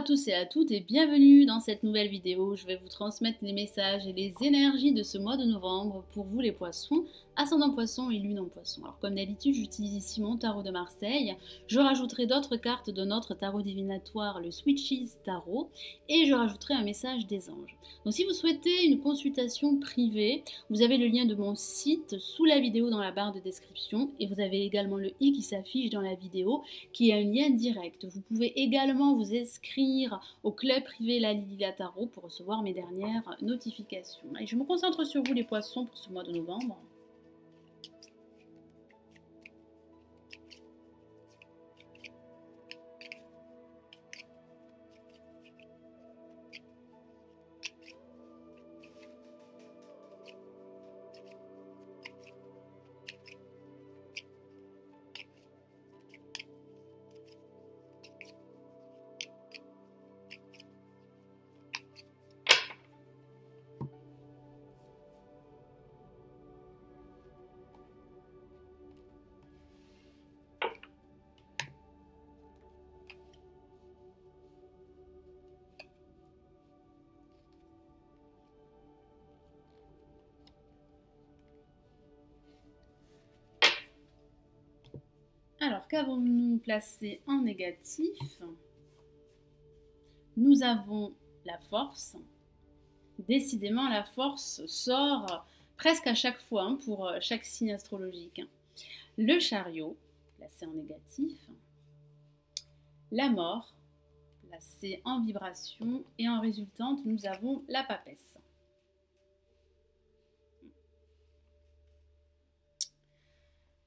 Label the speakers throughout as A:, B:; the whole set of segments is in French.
A: tous et à toutes et bienvenue dans cette nouvelle vidéo. Je vais vous transmettre les messages et les énergies de ce mois de novembre pour vous les poissons, ascendant poisson et lune en poisson. Alors comme d'habitude, j'utilise ici mon tarot de Marseille. Je rajouterai d'autres cartes de notre tarot divinatoire, le Switches Tarot, et je rajouterai un message des anges. Donc si vous souhaitez une consultation privée, vous avez le lien de mon site sous la vidéo dans la barre de description et vous avez également le i qui s'affiche dans la vidéo qui est un lien direct. Vous pouvez également vous inscrire au club privé La Lily Tarot pour recevoir mes dernières notifications. Et je me concentre sur vous les poissons pour ce mois de novembre. Alors, qu'avons-nous placé en négatif? Nous avons la force. Décidément, la force sort presque à chaque fois pour chaque signe astrologique. Le chariot, placé en négatif. La mort, placée en vibration. Et en résultante, nous avons la papesse.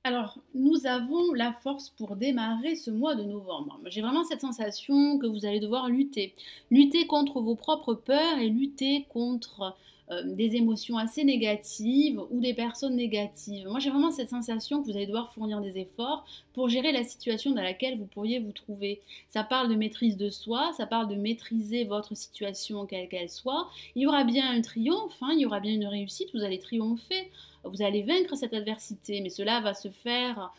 A: Alors, nous avons la force pour démarrer ce mois de novembre. J'ai vraiment cette sensation que vous allez devoir lutter. Lutter contre vos propres peurs et lutter contre des émotions assez négatives ou des personnes négatives. Moi, j'ai vraiment cette sensation que vous allez devoir fournir des efforts pour gérer la situation dans laquelle vous pourriez vous trouver. Ça parle de maîtrise de soi, ça parle de maîtriser votre situation quelle qu'elle soit. Il y aura bien un triomphe, il y aura bien une réussite, vous allez triompher. Vous allez vaincre cette adversité, mais cela va se faire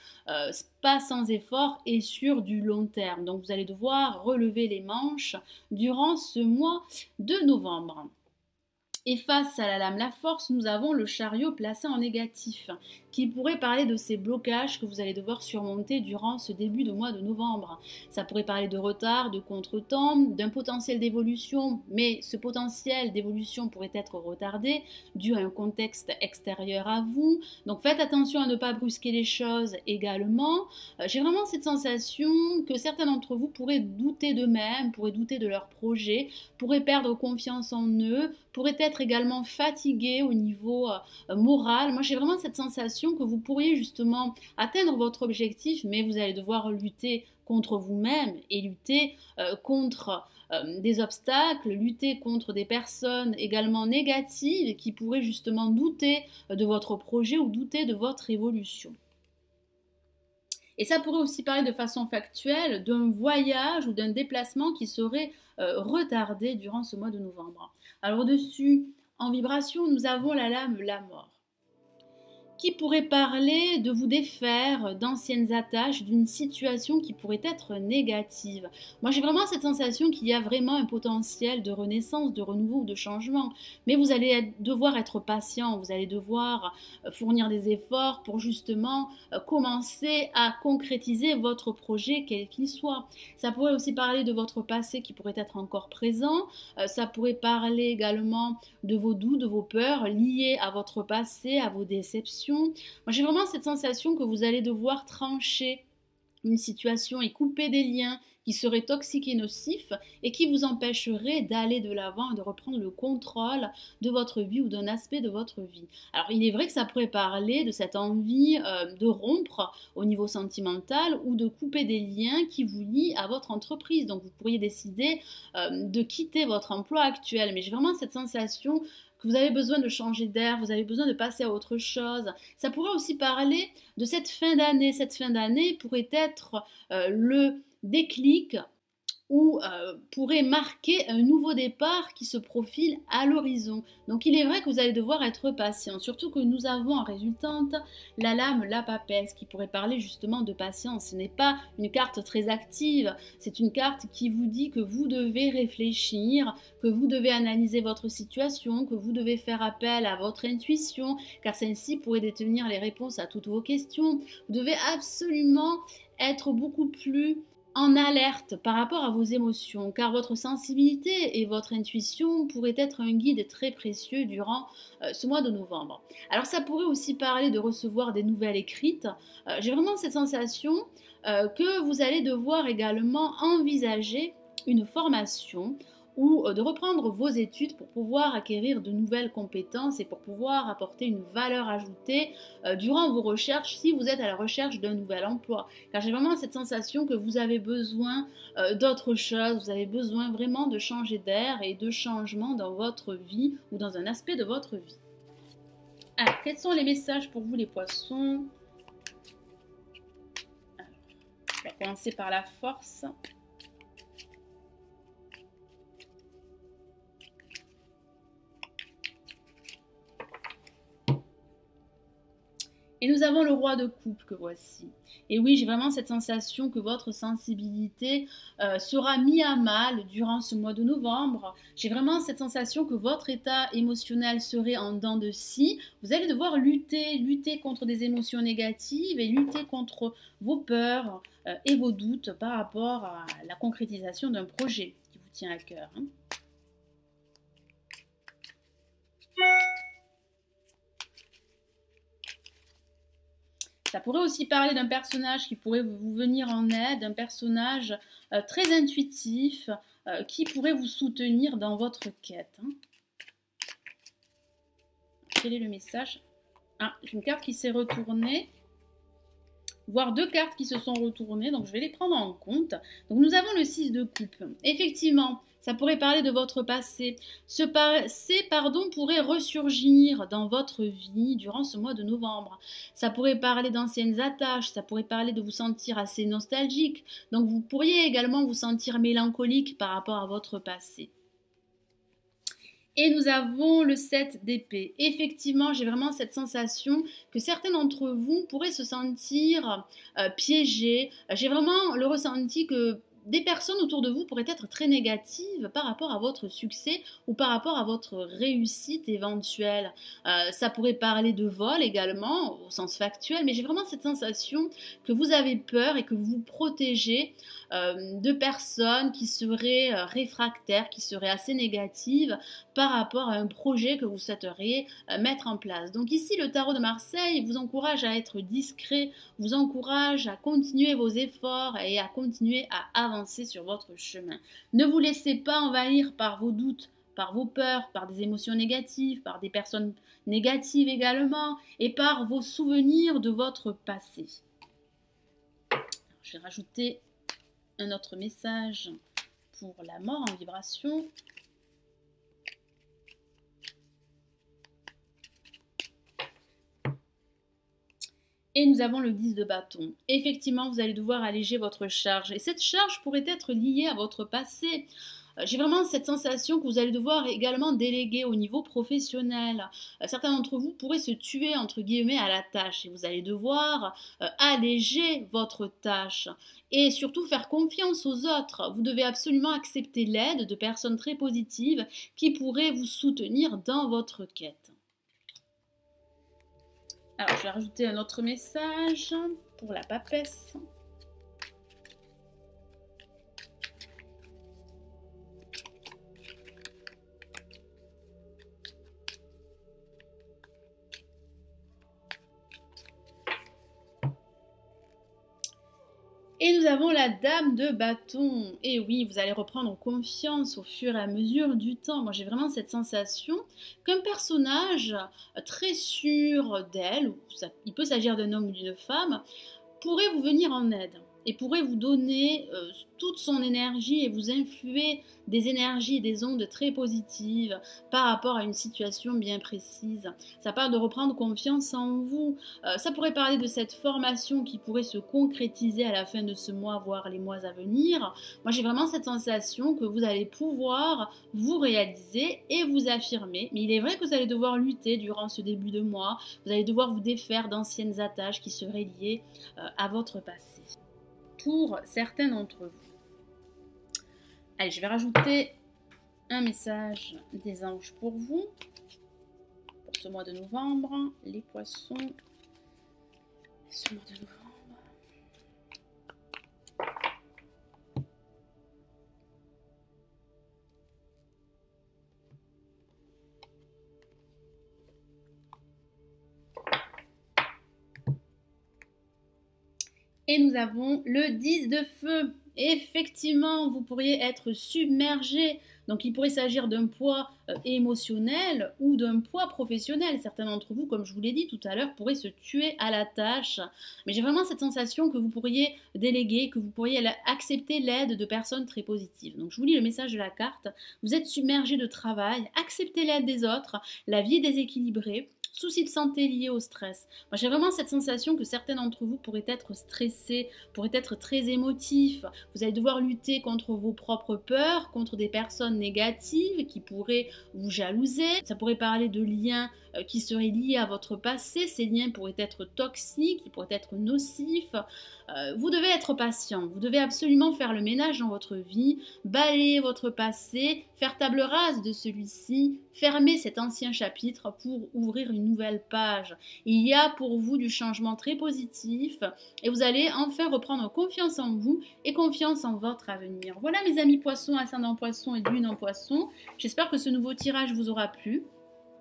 A: pas sans effort et sur du long terme. Donc vous allez devoir relever les manches durant ce mois de novembre. Et face à la lame la force, nous avons le chariot placé en négatif, qui pourrait parler de ces blocages que vous allez devoir surmonter durant ce début de mois de novembre. Ça pourrait parler de retard, de contretemps, d'un potentiel d'évolution, mais ce potentiel d'évolution pourrait être retardé dû à un contexte extérieur à vous. Donc faites attention à ne pas brusquer les choses également. J'ai vraiment cette sensation que certains d'entre vous pourraient douter d'eux-mêmes, pourraient douter de leur projet, pourraient perdre confiance en eux, pourraient être également fatigués au niveau moral. Moi, j'ai vraiment cette sensation que vous pourriez justement atteindre votre objectif, mais vous allez devoir lutter contre vous-même et lutter contre des obstacles, lutter contre des personnes également négatives qui pourraient justement douter de votre projet ou douter de votre évolution. Et ça pourrait aussi parler de façon factuelle d'un voyage ou d'un déplacement qui serait retardé durant ce mois de novembre. Alors au-dessus, en vibration, nous avons la lame la mort, qui pourrait parler de vous défaire d'anciennes attaches, d'une situation qui pourrait être négative. Moi, j'ai vraiment cette sensation qu'il y a vraiment un potentiel de renaissance, de renouveau ou de changement. Mais vous allez devoir être patient, vous allez devoir fournir des efforts pour justement commencer à concrétiser votre projet, quel qu'il soit. Ça pourrait aussi parler de votre passé qui pourrait être encore présent. Ça pourrait parler également de vos doutes, de vos peurs liées à votre passé, à vos déceptions. Moi, j'ai vraiment cette sensation que vous allez devoir trancher une situation et couper des liens qui seraient toxiques et nocifs et qui vous empêcheraient d'aller de l'avant et de reprendre le contrôle de votre vie ou d'un aspect de votre vie. Alors, il est vrai que ça pourrait parler de cette envie de rompre au niveau sentimental ou de couper des liens qui vous lient à votre entreprise. Donc, vous pourriez décider de quitter votre emploi actuel. Mais j'ai vraiment cette sensation que vous avez besoin de changer d'air, vous avez besoin de passer à autre chose. Ça pourrait aussi parler de cette fin d'année. Cette fin d'année pourrait être le déclic ou pourrait marquer un nouveau départ qui se profile à l'horizon. Donc il est vrai que vous allez devoir être patient, surtout que nous avons en résultante la lame, la papesse, qui pourrait parler justement de patience. Ce n'est pas une carte très active, c'est une carte qui vous dit que vous devez réfléchir, que vous devez analyser votre situation, que vous devez faire appel à votre intuition, car celle-ci pourrait détenir les réponses à toutes vos questions. Vous devez absolument être beaucoup plus en alerte par rapport à vos émotions, car votre sensibilité et votre intuition pourraient être un guide très précieux durant ce mois de novembre. Alors ça pourrait aussi parler de recevoir des nouvelles écrites. J'ai vraiment cette sensation que vous allez devoir également envisager une formation ou de reprendre vos études pour pouvoir acquérir de nouvelles compétences et pour pouvoir apporter une valeur ajoutée durant vos recherches si vous êtes à la recherche d'un nouvel emploi. Car j'ai vraiment cette sensation que vous avez besoin d'autre chose, vous avez besoin vraiment de changer d'air et de changement dans votre vie ou dans un aspect de votre vie. Alors, quels sont les messages pour vous les poissons? Alors, on va commencer par la force. Et nous avons le roi de coupe que voici. Et oui, j'ai vraiment cette sensation que votre sensibilité sera mise à mal durant ce mois de novembre. J'ai vraiment cette sensation que votre état émotionnel serait en dents de scie. Vous allez devoir lutter contre des émotions négatives et lutter contre vos peurs et vos doutes par rapport à la concrétisation d'un projet qui vous tient à cœur. Ça pourrait aussi parler d'un personnage qui pourrait vous venir en aide, un personnage très intuitif qui pourrait vous soutenir dans votre quête. Quel est le message? Ah, j'ai une carte qui s'est retournée, voire deux cartes qui se sont retournées, donc je vais les prendre en compte. Donc nous avons le 6 de coupe. Effectivement, ça pourrait parler de votre passé. Ce passé, pourrait ressurgir dans votre vie durant ce mois de novembre. Ça pourrait parler d'anciennes attaches, ça pourrait parler de vous sentir assez nostalgique. Donc vous pourriez également vous sentir mélancolique par rapport à votre passé. Et nous avons le 7 d'épée. Effectivement, j'ai vraiment cette sensation que certains d'entre vous pourraient se sentir piégés. J'ai vraiment le ressenti que des personnes autour de vous pourraient être très négatives par rapport à votre succès ou par rapport à votre réussite éventuelle. Ça pourrait parler de vol également, au sens factuel, mais j'ai vraiment cette sensation que vous avez peur et que vous vous protégez de personnes qui seraient réfractaires, qui seraient assez négatives par rapport à un projet que vous souhaiteriez mettre en place. Donc ici, le tarot de Marseille vous encourage à être discret, vous encourage à continuer vos efforts et à continuer à avancer sur votre chemin. Ne vous laissez pas envahir par vos doutes, par vos peurs, par des émotions négatives, par des personnes négatives également, et par vos souvenirs de votre passé. Alors, je vais rajouter un autre message pour la mort en vibration. Et nous avons le 10 de bâton. Effectivement, vous allez devoir alléger votre charge. Et cette charge pourrait être liée à votre passé. J'ai vraiment cette sensation que vous allez devoir également déléguer au niveau professionnel. Certains d'entre vous pourraient se tuer, entre guillemets, à la tâche. Et vous allez devoir alléger votre tâche. Et surtout faire confiance aux autres. Vous devez absolument accepter l'aide de personnes très positives qui pourraient vous soutenir dans votre quête. Alors, je vais rajouter un autre message pour la papesse. Et nous avons la dame de bâton. Et oui, vous allez reprendre confiance au fur et à mesure du temps. Moi, j'ai vraiment cette sensation qu'un personnage très sûr d'elle, il peut s'agir d'un homme ou d'une femme, pourrait vous venir en aide. et pourrait vous donner toute son énergie et vous influer des énergies et des ondes très positives par rapport à une situation bien précise. Ça parle de reprendre confiance en vous. Ça pourrait parler de cette formation qui pourrait se concrétiser à la fin de ce mois, voire les mois à venir. Moi, j'ai vraiment cette sensation que vous allez pouvoir vous réaliser et vous affirmer. Mais il est vrai que vous allez devoir lutter durant ce début de mois. Vous allez devoir vous défaire d'anciennes attaches qui seraient liées à votre passé. Pour certains d'entre vous. Allez, je vais rajouter un message des anges pour vous. Pour ce mois de novembre, les poissons. Ce mois de novembre. Et nous avons le 10 de feu. Effectivement, vous pourriez être submergé. Donc, il pourrait s'agir d'un poids émotionnel ou d'un poids professionnel. Certains d'entre vous, comme je vous l'ai dit tout à l'heure, pourraient se tuer à la tâche. Mais j'ai vraiment cette sensation que vous pourriez déléguer, que vous pourriez accepter l'aide de personnes très positives. Donc, je vous lis le message de la carte. Vous êtes submergé de travail. Acceptez l'aide des autres. La vie est déséquilibrée. Soucis de santé liés au stress. Moi, j'ai vraiment cette sensation que certains d'entre vous pourraient être stressés, pourraient être très émotifs. Vous allez devoir lutter contre vos propres peurs, contre des personnes négatives qui pourraient vous jalouser. Ça pourrait parler de liens qui seraient liés à votre passé. Ces liens pourraient être toxiques, ils pourraient être nocifs. Vous devez être patient. Vous devez absolument faire le ménage dans votre vie, balayer votre passé, faire table rase de celui-ci, fermer cet ancien chapitre pour ouvrir une nouvelle page. Il y a pour vous du changement très positif et vous allez enfin reprendre confiance en vous et confiance en votre avenir. Voilà mes amis poissons, ascendant poisson et lune en poisson. J'espère que ce nouveau tirage vous aura plu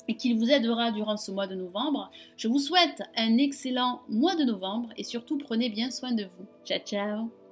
A: et qu'il vous aidera durant ce mois de novembre. Je vous souhaite un excellent mois de novembre et surtout prenez bien soin de vous. Ciao ciao.